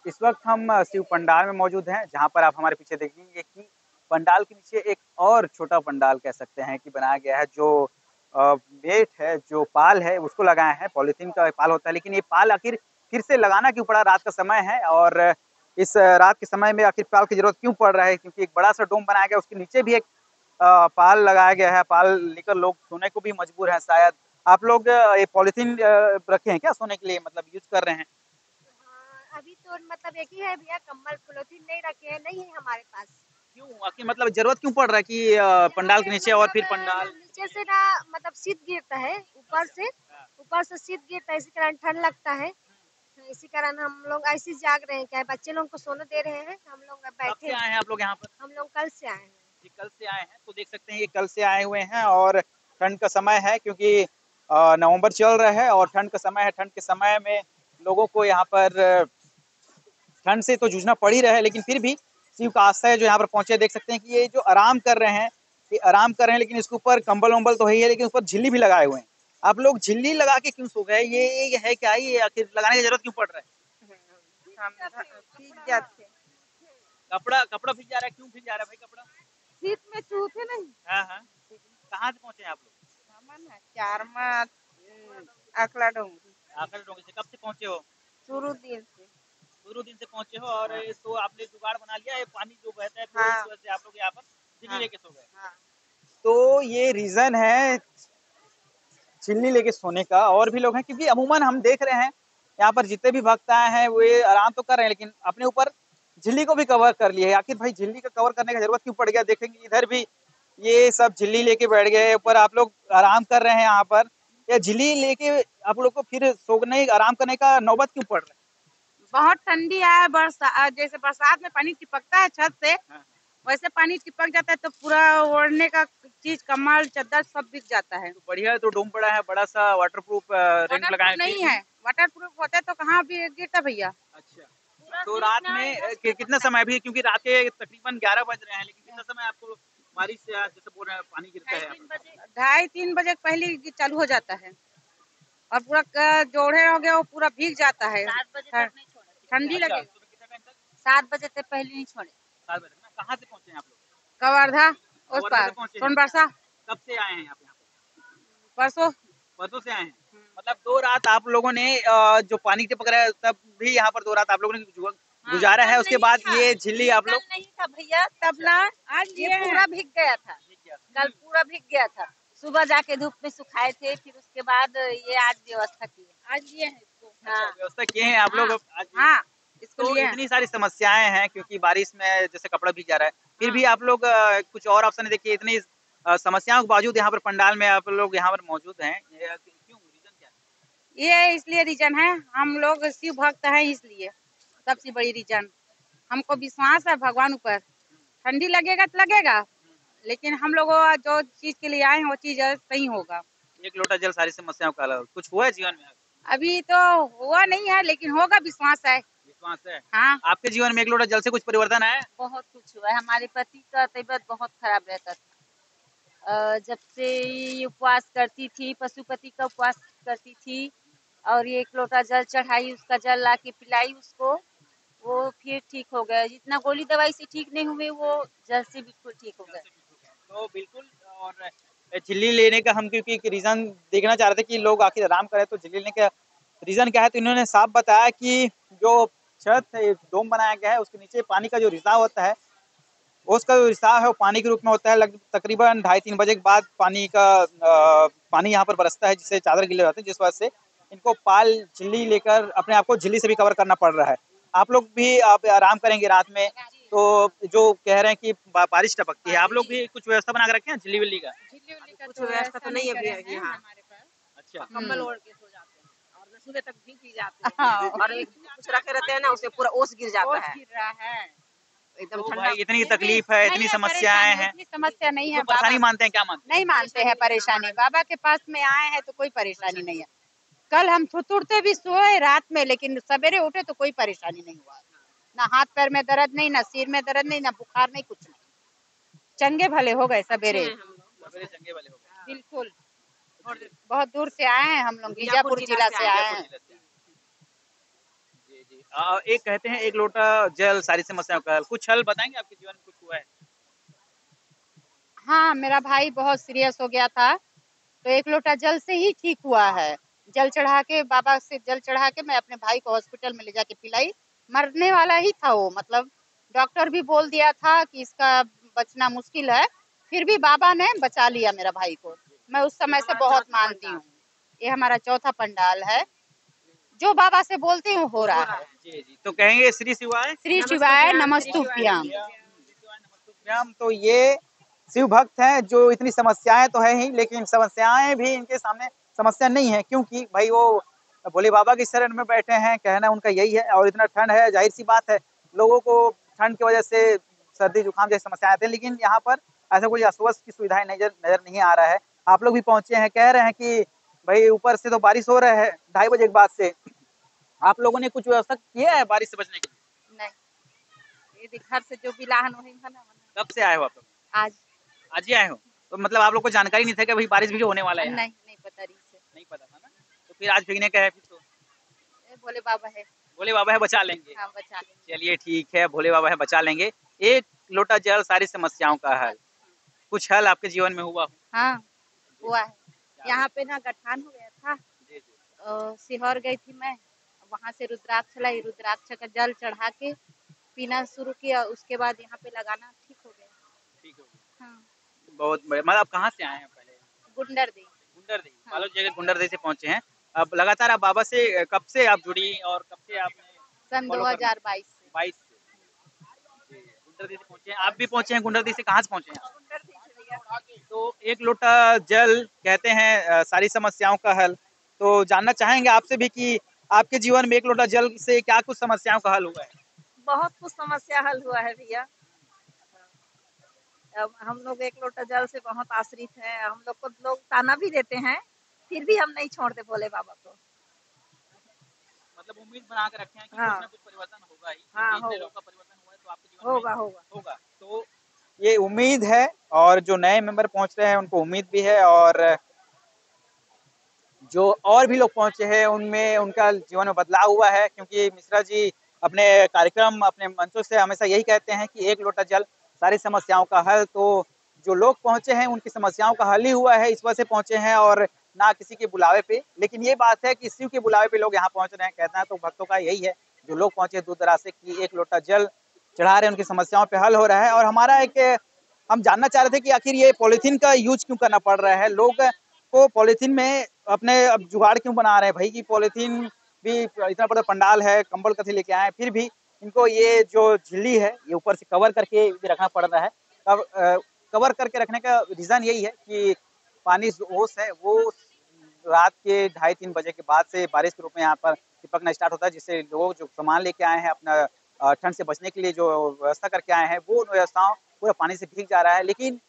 इस वक्त हम शिव पंडाल में मौजूद हैं, जहाँ पर आप हमारे पीछे देखेंगे कि पंडाल के नीचे एक और छोटा पंडाल कह सकते हैं कि बनाया गया है। जो नेट है, जो पाल है, उसको लगाए हैं। पॉलीथीन का पाल होता है, लेकिन ये पाल आखिर फिर से लगाना क्यों पड़ा? रात का समय है और इस रात के समय में आखिर पाल की जरूरत क्यों पड़ रहा है? क्योंकि एक बड़ा सा डोम बनाया गया, उसके नीचे भी एक पाल लगाया गया है। पाल लेकर लोग सोने को भी मजबूर हैं शायद। आप लोग ये पॉलीथीन रखे हैं क्या सोने के लिए, मतलब यूज कर रहे हैं? अभी तो मतलब एक ही है भैया, कंबल पॉलीथीन नहीं रखे हैं, नहीं है हमारे पास। क्यों आखिर, मतलब जरूरत क्यों पड़ रहा है कि यहाँ पंडाल के पे नीचे और मतलब फिर पंडाल? नीचे से ना मतलब शीत गिरता है, ऊपर से शीत गिरता है, इसी कारण ठंड लगता है। इसी कारण हम लोग ऐसे ही जाग रहे हैं, क्या है, बच्चे लोग को सोने दे रहे हैं, हम लोग कब बैठे से आए हैं। हैं आप लोग यहाँ पर? हम लोग कल से आए हैं। जी, कल से आए हैं, तो देख सकते हैं ये कल से आए हुए हैं और ठंड का समय है, क्योंकि नवंबर चल रहा है और ठंड का समय है। ठंड के समय में लोगों को यहाँ पर ठंड से तो जूझना पड़ ही रहा है, लेकिन फिर भी शिव का आश्रय जो यहाँ पर पहुंचे, देख सकते हैं कि ये जो आराम कर रहे हैं, ये आराम कर रहे हैं, लेकिन इसके ऊपर कंबल वंबल तो है ही है, लेकिन ऊपर झिल्ली भी लगाए हुए हैं। आप लोग झिल्ली लगा के क्यों सो गए? ये है क्या? ये आखिर लगाने की जरूरत क्यों पड़ रहा है? भीग जाते। कपड़ा कपड़ा भीग जा रहा है, क्यों भीग जा रहा है भाई कपड़ा? शीत में चूहे नहीं। हाँ हाँ। कहाँ से पहुंचे हैं आप लोग? हमन है चारमा अकला डोंगरी। आकर डोंगरी से कब से पहुंचे हो? शुरू दिन से। शुरू दिन से पहुंचे हो और तो आपने जुगाड़ बना लिया है, पानी जो बहता है तो इस हाँ वजह से आप लोग यहाँ पर चिल्ली हाँ लेके सो गए। हाँ। तो ये रीजन है चिल्ली लेके सोने का। और भी लोग हैं, क्योंकि अमूमन हम देख रहे हैं यहाँ पर जितने भी भक्त आए हैं वो ये आराम तो कर रहे हैं, लेकिन अपने ऊपर झिल्ली को भी कवर कर लिए है। आखिर भाई झिल्ली का कवर करने का जरूरत क्यों पड़ गया? देखेंगे इधर भी ये सब झिल्ली लेके बैठ गए ऊपर। आप लोग आराम कर रहे हैं यहाँ पर, या झिल्ली लेके आप लोग को फिर सोने आराम करने का नौबत क्यों पड़ रहा बहुत ठंडी है, जैसे बरसात में पानी चिपकता है छत से, है? वैसे पानी चिपक जाता है तो पूरा ओढ़ने का चीज, कम्बल चद्दर सब बिक जाता है। तो बढ़िया है, तो डोम पड़ा है बड़ा सा, water proof rent water proof लगाए फिर नहीं भी। है, वाटर प्रूफ होता तो कहाँ भी गिरता भैया। अच्छा, तो रात में कितना समय अभी, क्योंकि रात के तकरीबन 11 बज रहे हैं, लेकिन कितना समय आपको बारिश से जैसे बोल रहे हैं पानी गिरता है यहाँ पर? 2:30-3 बजे पहले चालू हो जाता है और पूरा जोड़े हो गया, वो पूरा भीग जाता है। 7 बजे तक नहीं छोड़े, ठंडी अच्छा, लगेगा। सुबह कितने टाइम तक? 7 बजे तक पहले नहीं छोड़े। 7 बजे तक ना? कहाँ से पहुंचे हैं आप लोग? कवर्धा उस कवर्धा से पार पहुंचे हैं? सोनबरसा। कब से आए हैं आप यहाँ परसों। पे? परसों से आए हैं। मतलब 2 रात आप लोगों ने जो पानी के पकड़ा है, तब भी यहाँ पर 2 रात आप लोगों ने हाँ, गुजारा कल है। उसके नहीं बाद था, ये झिल्ली आप लोग? कल नहीं था भैया तबला। आज ये पूरा भीग गया था, ठीक है। कल पूरा भीग गया था। सुबह जाके धूप में सुखाए थे, फिर उसके बाद ये आज व्यवस्था की है। आज लिए हैं इसको। अच्छा, हाँ व्यवस्था किए हैं आप लोग हाँ आज? हाँ, इसको तो लिए हैं। इतनी सारी समस्याएं हैं, क्योंकि बारिश में जैसे कपड़ा भीग जा रहा है, फिर हाँ भी आप लोग कुछ और ऑप्शन देखिए। इतनी समस्याओं के बावजूद यहाँ पर पंडाल में आप लोग यहाँ पर मौजूद हैं, क्यों, रीजन क्या है? ये इसलिए रीजन है, हम लोग शिव भक्त हैं इसलिए, सबसे बड़ी रीजन। हमको विश्वास है भगवान ऊपर। ठंडी लगेगा तो लगेगा, लेकिन हम लोग जो चीज के लिए आए हैं वो चीज सही होगा। एक लोटा जल सारी समस्याओं का हल। कुछ हुआ है जीवन में? अभी तो हुआ नहीं है, लेकिन होगा, विश्वास है। विश्वास है? हाँ आपके जीवन में एक लोटा जल से कुछ परिवर्तन आया है? बहुत कुछ हुआ है। हमारे पति का तबीयत बहुत खराब रहता था, जब से ये उपवास करती थी, पशुपति का उपवास करती थी और ये 1 लोटा जल चढ़ाई, उसका जल ला के पिलाई उसको, वो फिर ठीक हो गया। जितना गोली दवाई से ठीक नहीं हुए, वो जल से बिल्कुल ठीक हो गए। तो बिल्कुल। और झिल्ली लेने का हम क्योंकि एक रीजन देखना चाह रहे थे कि लोग आखिर आराम करें, तो झिल्ली लेने का रीजन क्या है, तो इन्होंने साफ बताया कि जो छत है, डोम बनाया गया है, उसके नीचे पानी का जो रिसाव होता है, उसका जो रिसाव है वो पानी के रूप में होता है। तकरीबन 2:30-3 बजे के बाद पानी यहाँ पर बरसता है, जिससे चादर गीले हो जाते हैं, जिस वजह से इनको पाल झिल्ली लेकर अपने आप को झिल्ली से भी कवर करना पड़ रहा है। आप लोग भी आप आराम करेंगे रात में, तो जो कह रहे हैं कि बारिश टपकती है, आप लोग भी कुछ व्यवस्था बना के रखे हैं झिल्ली विल्ली का? कुछ व्यवस्था तो नहीं अभी है यहाँ। अच्छा। कंबल ओढ़ के सो जाते हैं और सुबह तक भीग ही जाते हैं। और एक कुछ रखे रहते हैं ना, उससे पूरा ओस गिर जाता है। गिर रहा है एकदम तो ठंडा। भाई इतनी तकलीफ है, इतनी समस्याएं हैं, इतनी समस्या नहीं तो है परेशानी बाबा। मानते हैं? क्या मानते नहीं मानते हैं परेशानी, बाबा के पास में आए हैं तो कोई परेशानी नहीं है। कल हम थुतुरते भी सोए रात में, लेकिन सवेरे उठे तो कोई परेशानी नहीं हुआ। ना हाथ पैर में दर्द नहीं, ना सिर में दर्द नहीं, ना बुखार नहीं, कुछ नहीं। चंगे भले हो गए सवेरे। हैं? सवेरे चंगे वाले हो गए? बिल्कुल। बहुत दूर से आए हैं हम लोग, बीजापुर जिला से आए बीजापुर हैं। जिले से? जी जी। एक कहते हैं एक लोटा जल सारी समस्याओं का हल। कुछ हल बताएँगे आपके जीवन में कुछ हुआ है? हाँ, मेरा भाई बहुत सीरियस हो गया था, तो एक लोटा जल से ही ठीक हुआ है। जल चढ़ा के बाबा से जल चढ़ा के मैं अपने भाई को हॉस्पिटल में ले जाके पिलाई। मरने वाला ही था वो, मतलब डॉक्टर भी बोल दिया था कि इसका बचना मुश्किल है, फिर भी बाबा ने बचा लिया मेरा भाई को। मैं उस समय से बहुत मानती हूँ। ये हमारा चौथा पंडाल है, जो बाबा से बोलते हैं वो हो रहा है। जी, जी। तो कहेंगे श्री शिवाय श्री शिवाय नमस्तुभ्यम। व्यायाम तो ये शिव भक्त हैं जो इतनी समस्याएं तो है ही लेकिन समस्याएं भी इनके सामने समस्या नहीं है क्योंकि भाई वो भोले बाबा की शरण में बैठे हैं कहना उनका यही है और इतना ठंड है जाहिर सी बात है लोगों को ठंड की वजह से सर्दी जुकाम जैसी समस्याएं आती हैं लेकिन यहाँ पर ऐसा कोई अस्वस्थ की सुविधाएं नजर नजर नहीं आ रहा है। आप लोग भी पहुंचे हैं कह रहे हैं कि भाई ऊपर से तो बारिश हो रहा है 2:30 बजे के बाद से आप लोगों ने कुछ व्यवस्था किया है बारिश से बचने के लिए? नहीं, ये घर से जो बिलाहन वही है ना। कब से आए हो आप लोग? आज आज ही आए हो? तो मतलब आप लोग को जानकारी नहीं था कि भाई बारिश भी होने वाला है यहाँ? नहीं पता रही से। नहीं पता था ना? तो फिर आज भीगने का है फिर तो? भोले बाबा है। भोले बाबा है बचा लेंगे। हाँ, बचा लेंगे। चलिए ठीक है, भोले बाबा है बचा लेंगे। एक लोटा जल सारी समस्याओं का हल। कुछ हल आपके जीवन में हुआ हो? हाँ, जी, हुआ है। क्या यहाँ हुआ? पे ना गठान हो गया था। जी, जी। सीहोर गई थी मैं, वहाँ से रुद्राक्ष लाई, रुद्राक्ष का जल चढ़ा के पीना शुरू किया, उसके बाद यहाँ पे लगाना ठीक हो गया। ठीक हो गया। हाँ, बहुत बढ़िया मतलब आप कहाँ से आए हैं पहले? गुंडरदेही। गुंडरदेही, हाँ, बालोद जिले के गुंडरदेही से पहुँचे हैं। अब लगातार आप बाबा से कब से आप जुड़ी और कब से आपने सन फॉलो करना 2022 से। 22 से? जी, गुंडरदेही से पहुँचे हैं। आप भी पहुँचे हैं गुंडरदेही से कहाँ से पहुँचे हैं आप? तो एक लोटा जल कहते हैं सारी समस्याओं का हल। तो जानना चाहेंगे आपसे भी कि आपके जीवन में एक लोटा जल से क्या कुछ समस्याओं का हल हुआ है? बहुत कुछ समस्या हल हुआ है भैया। अब हम लोग एक लोटा जल से बहुत आश्रित हैं। हम लोग को लोग ताना भी देते हैं, फिर भी हम नहीं छोड़ते भोले बाबा को। मतलब उम्मीद बना के रखे हैं कि हाँ, कुछ ना कुछ परिवर्तन होगा ही हाँ, क्योंकि इतने होगा, लोगों का परिवर्तन हुआ है तो आपके जीवन में होगा, होगा। होगा। तो ये उम्मीद है और जो नए मेंबर पहुंच रहे हैं उनको उम्मीद भी है और जो और भी लोग पहुंचे हैं उनमें उनका जीवन में बदलाव हुआ है क्योंकि मिश्रा जी अपने कार्यक्रम अपने मंचों से हमेशा यही कहते हैं कि एक लोटा जल सारी समस्याओं का हल। तो जो लोग पहुंचे हैं उनकी समस्याओं का हल ही हुआ है इस वजह से पहुंचे हैं और ना किसी के बुलावे पे। लेकिन ये बात है कि शिव के बुलावे पे लोग यहाँ पहुंच रहे हैं कहना है तो भक्तों का यही है जो लोग पहुंचे दूर दराज से कि एक लोटा जल चढ़ा रहे हैं उनकी समस्याओं पे हल हो रहा है। और हमारा एक हम जानना चाह रहे थे कि आखिर ये पॉलिथीन का यूज क्यों करना पड़ रहा है लोग को पॉलिथीन में अपने अब जुगाड़ क्यों बना रहे हैं भाई की पॉलिथीन भी इतना बड़ा पंडाल है कंबल कथी लेके आए हैं फिर भी इनको ये जो झिल्ली है ये ऊपर से कवर करके भी रखना पड़ रहा है। अब कवर करके रखने का रीजन यही है कि पानी जो ओस है वो रात के 2:30-3 बजे के बाद से बारिश के रूप में यहाँ पर चिपकना स्टार्ट होता है जिससे लोग जो सामान लेके आए हैं अपना ठंड से बचने के लिए जो व्यवस्था करके आए हैं वो व्यवस्थाओं पूरा पानी से भीग जा रहा है। लेकिन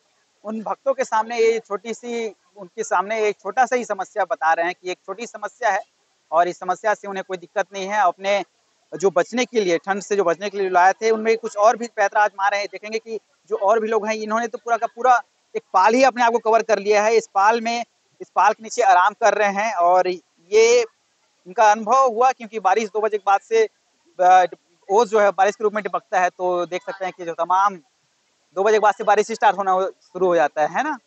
उन भक्तों के सामने ये छोटी सी उनके सामने एक छोटा सा ही समस्या बता रहे हैं कि एक छोटी समस्या है और इस समस्या से उन्हें कोई दिक्कत नहीं है। अपने जो बचने के लिए ठंड से जो बचने के लिए लाए थे उनमें कुछ और भी पैतरा आजमा रहे हैं। देखेंगे कि जो और भी लोग हैं इन्होंने तो पूरा का पूरा एक पाल ही अपने आप को कवर कर लिया है। इस पाल के नीचे आराम कर रहे हैं और ये उनका अनुभव हुआ क्योंकि बारिश 2 बजे के बाद से ओस जो है बारिश के रूप में टिपकता है। तो देख सकते हैं कि जो तमाम 2 बजे के बाद से बारिश स्टार्ट होना शुरू हो जाता है ना।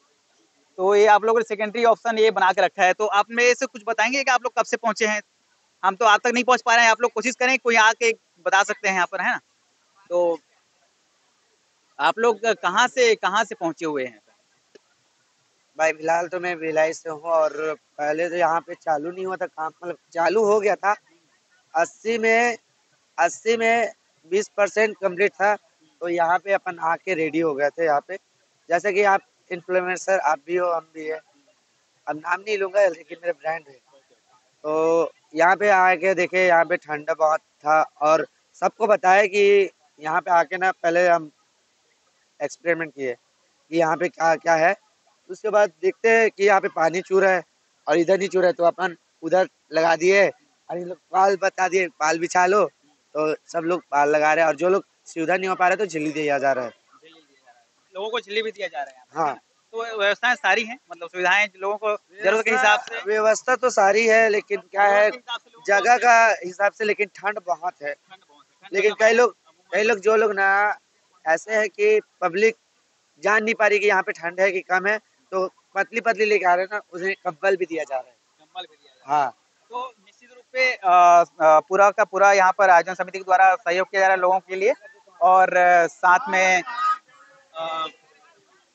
तो ये आप लोगों ने सेकेंडरी ऑप्शन ये बना के रखा है। तो आप में से कुछ बताएंगे कि आप लोग कब से पहुंचे हैं? हम तो आज तक नहीं पहुंच पा रहे हैं आप लोग कोशिश करें कोई आके बता सकते हैं यहाँ पर है ना। तो आप लोग कहाँ से पहुंचे हुए हैं? भाई फिलहाल तो मैं भिलाई से हूँ और पहले तो यहाँ पे चालू नहीं हुआ था काम, मतलब चालू हो गया था 80 में 20% कम्प्लीट था। तो यहाँ पे अपन आके रेडी हो गए थे यहाँ पे। जैसे कि आप इन्फ्लुएंसर आप भी हो हम भी है, अब नाम नहीं लूंगा लेकिन मेरे ब्रांड है। तो यहाँ पे आके देखे यहाँ पे ठंडा बहुत था और सबको बताया कि यहाँ पे आके ना पहले हम एक्सपेरिमेंट किए कि यहाँ पे क्या क्या है। उसके बाद देखते हैं कि यहाँ पे पानी चू रहा है और इधर नहीं चू रहा है तो अपन उधर लगा दिए और इन लोग पाल बता दिए पाल बिछा लो। तो सब लोग पाल लगा रहे हैं और जो लोग सुविधा नहीं हो पा रहे तो झिल्ली दिया जा रहा है। लोगों को झिल्ली भी दिया जा रहा है यहाँ पे, है हाँ, ना? तो व्यवस्थाएं सारी हैं मतलब सुविधाएं लोगों को जरूरत के हिसाब से व्यवस्था तो सारी है लेकिन क्या है जगह का हिसाब से, लेकिन ठंड बहुत है। लेकिन कई लोग जो लोग ना ऐसे है कि पब्लिक जान नहीं पा रही कि यहाँ पे ठंड है कि कम है, तो पतली पतली लेके आ रहे हैं ना, उन्हें कंबल भी दिया जा रहा है। कंबल भी दिया जा रहा है। हाँ, तो निश्चित रूप से पूरा का पूरा यहाँ पर आयोजन समिति के द्वारा सहयोग किया जा रहा है लोगों के लिए, और साथ में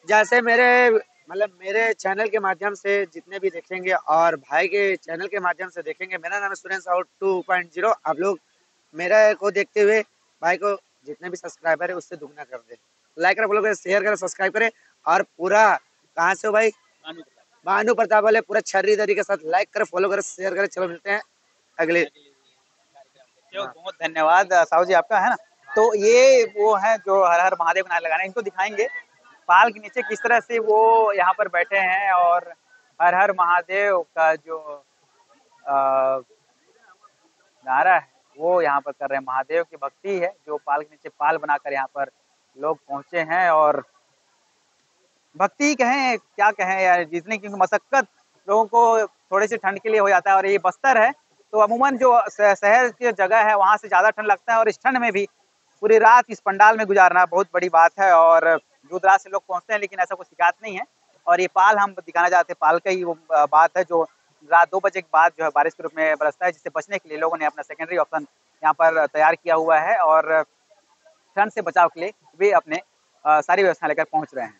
जैसे मेरे चैनल के माध्यम से जितने भी देखेंगे और भाई के चैनल के माध्यम से देखेंगे, मेरा नाम है सुरेश साहू 2.0। आप लोग मेरा को देखते हुए भाई को जितने भी सब्सक्राइबर है उससे दुगना कर दे, लाइक करें, फॉलो करें, शेयर करें, सब्सक्राइब करें। और पूरा कहाँ से हो भाई? भानु प्रताप वाले पूरा छर्री दरी के साथ लाइक करें, फॉलो करें, शेयर करें। चलो मिलते हैं अगले। बहुत धन्यवाद साहू जी आपका, है ना। तो ये वो है जो हर हर महादेव नारे लगाना है, इनको दिखाएंगे पाल के नीचे किस तरह से वो यहाँ पर बैठे हैं, और हर हर महादेव का जो नारा है वो यहाँ पर कर रहे हैं। महादेव की भक्ति है जो पाल के नीचे पाल बनाकर यहाँ पर लोग पहुंचे हैं, और भक्ति कहें क्या कहें यार, जितनी क्योंकि मशक्कत लोगों को थोड़ी सी ठंड के लिए हो जाता है, और ये बस्तर है तो अमूमन जो शहर की जगह है वहाँ से ज़्यादा ठंड लगता है, और इस ठंड में भी पूरी रात इस पंडाल में गुजारना बहुत बड़ी बात है, और दूर दराज से लोग पहुँचते हैं, लेकिन ऐसा कोई शिकायत नहीं है। और ये पाल हम दिखाना चाहते हैं, पाल का ही वो बात है जो रात 2 बजे के बाद जो है बारिश के रूप में बरसता है, जिससे बचने के लिए लोगों ने अपना सेकेंडरी ऑप्शन यहाँ पर तैयार किया हुआ है, और ठंड से बचाव के लिए वे अपने सारी व्यवस्था लेकर पहुँच रहे हैं।